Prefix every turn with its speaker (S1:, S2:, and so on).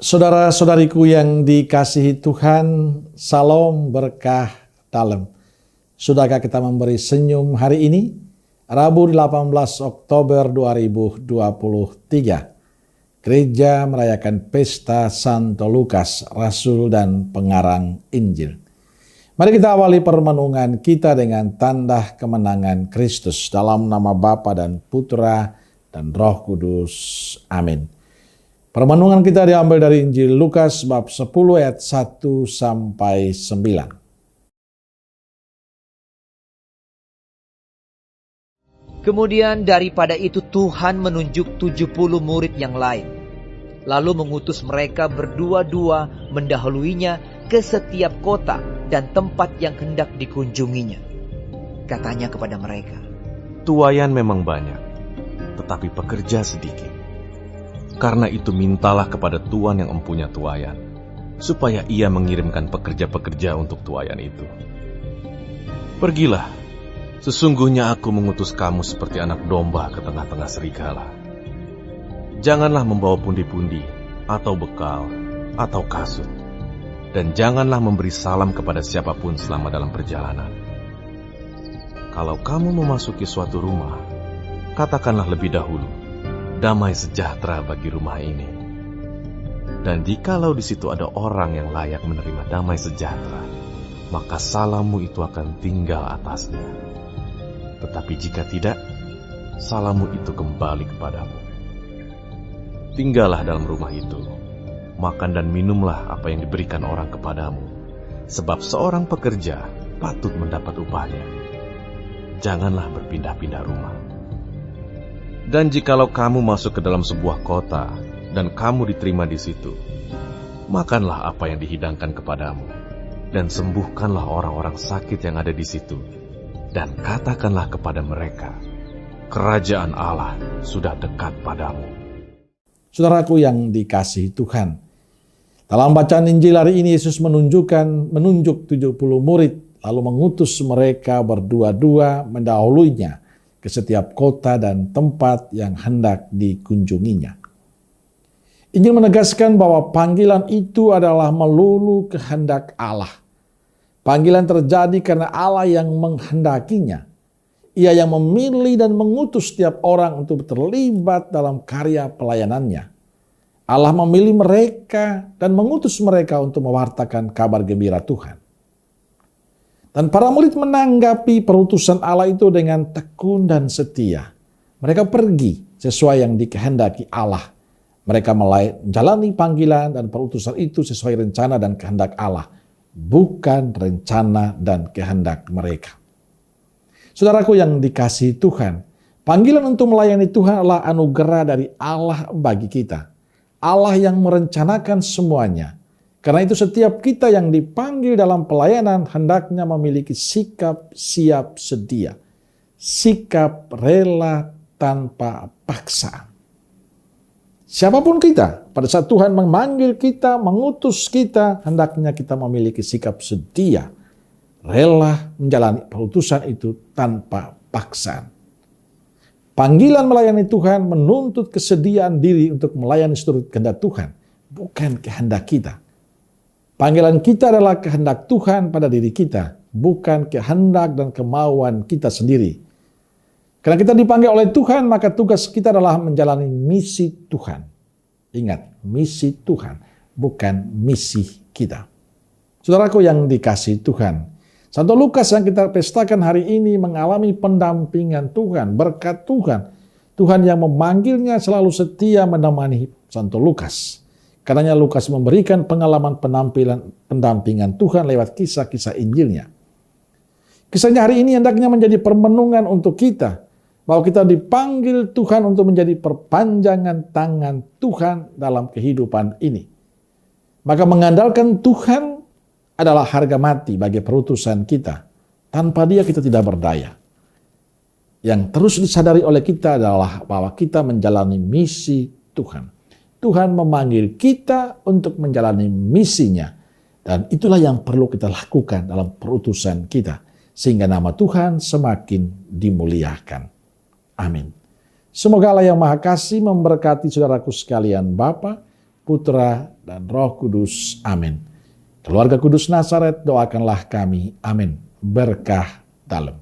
S1: Saudara-saudariku yang dikasihi Tuhan, salam berkah dalam. Sudahkah kita memberi senyum hari ini? Rabu 18 Oktober 2023. Gereja merayakan pesta Santo Lukas, Rasul dan Pengarang Injil. Mari kita awali permenungan kita dengan tanda kemenangan Kristus dalam nama Bapa dan Putra dan Roh Kudus. Amin. Permenungan kita diambil dari Injil Lukas bab 10 ayat 1 sampai 9.
S2: Kemudian daripada itu Tuhan menunjuk 70 murid yang lain, lalu mengutus mereka berdua-dua mendahuluinya ke setiap kota dan tempat yang hendak dikunjunginya. Katanya kepada mereka,
S3: "Tuaian memang banyak, tetapi pekerja sedikit. Karena itu mintalah kepada Tuan yang empunya tuaian, supaya ia mengirimkan pekerja-pekerja untuk tuaian itu. Pergilah, sesungguhnya aku mengutus kamu seperti anak domba ke tengah-tengah serigala. Janganlah membawa pundi-pundi, atau bekal, atau kasut, dan janganlah memberi salam kepada siapapun selama dalam perjalanan. Kalau kamu memasuki suatu rumah, katakanlah lebih dahulu, damai sejahtera bagi rumah ini. Dan jikalau di situ ada orang yang layak menerima damai sejahtera, maka salammu itu akan tinggal atasnya. Tetapi jika tidak, salammu itu kembali kepadamu. Tinggallah dalam rumah itu, makan dan minumlah apa yang diberikan orang kepadamu, sebab seorang pekerja patut mendapat upahnya. Janganlah berpindah-pindah rumah. Dan jikalau kamu masuk ke dalam sebuah kota, dan kamu diterima di situ, makanlah apa yang dihidangkan kepadamu, dan sembuhkanlah orang-orang sakit yang ada di situ, dan katakanlah kepada mereka, kerajaan Allah sudah dekat padamu."
S1: Saudaraku yang dikasihi Tuhan, dalam bacaan Injil hari ini Yesus menunjuk 70 murid, lalu mengutus mereka berdua-dua mendahuluinya ke setiap kota dan tempat yang hendak dikunjunginya. Injil menegaskan bahwa panggilan itu adalah melulu kehendak Allah. Panggilan terjadi karena Allah yang menghendakinya. Ia yang memilih dan mengutus setiap orang untuk terlibat dalam karya pelayanannya. Allah memilih mereka dan mengutus mereka untuk mewartakan kabar gembira Tuhan. Dan para murid menanggapi perutusan Allah itu dengan tekun dan setia. Mereka pergi sesuai yang dikehendaki Allah. Mereka menjalani panggilan dan perutusan itu sesuai rencana dan kehendak Allah, bukan rencana dan kehendak mereka. Saudaraku yang dikasihi Tuhan, panggilan untuk melayani Tuhan adalah anugerah dari Allah bagi kita. Allah yang merencanakan semuanya. Karena itu setiap kita yang dipanggil dalam pelayanan hendaknya memiliki sikap siap sedia. Sikap rela tanpa paksaan. Siapapun kita, pada saat Tuhan memanggil kita, mengutus kita, hendaknya kita memiliki sikap sedia. Rela menjalani perutusan itu tanpa paksaan. Panggilan melayani Tuhan menuntut kesediaan diri untuk melayani seluruh kehendak Tuhan, bukan kehendak kita. Panggilan kita adalah kehendak Tuhan pada diri kita, bukan kehendak dan kemauan kita sendiri. Karena kita dipanggil oleh Tuhan, maka tugas kita adalah menjalani misi Tuhan. Ingat, misi Tuhan, bukan misi kita. Saudaraku yang dikasihi Tuhan, Santo Lukas yang kita pestakan hari ini mengalami pendampingan Tuhan, berkat Tuhan. Tuhan yang memanggilnya selalu setia menemani Santo Lukas. Karenanya Lukas memberikan pengalaman pendampingan Tuhan lewat kisah-kisah Injilnya. Kisahnya hari ini hendaknya menjadi permenungan untuk kita, bahwa kita dipanggil Tuhan untuk menjadi perpanjangan tangan Tuhan dalam kehidupan ini. Maka mengandalkan Tuhan adalah harga mati bagi perutusan kita. Tanpa Dia kita tidak berdaya. Yang terus disadari oleh kita adalah bahwa kita menjalani misi Tuhan. Tuhan memanggil kita untuk menjalani misinya. Dan itulah yang perlu kita lakukan dalam perutusan kita. Sehingga nama Tuhan semakin dimuliakan. Amin. Semoga Allah yang Maha Kasih memberkati saudaraku sekalian, Bapa, Putra, dan Roh Kudus. Amin. Keluarga Kudus Nazaret, doakanlah kami. Amin. Berkah dalam.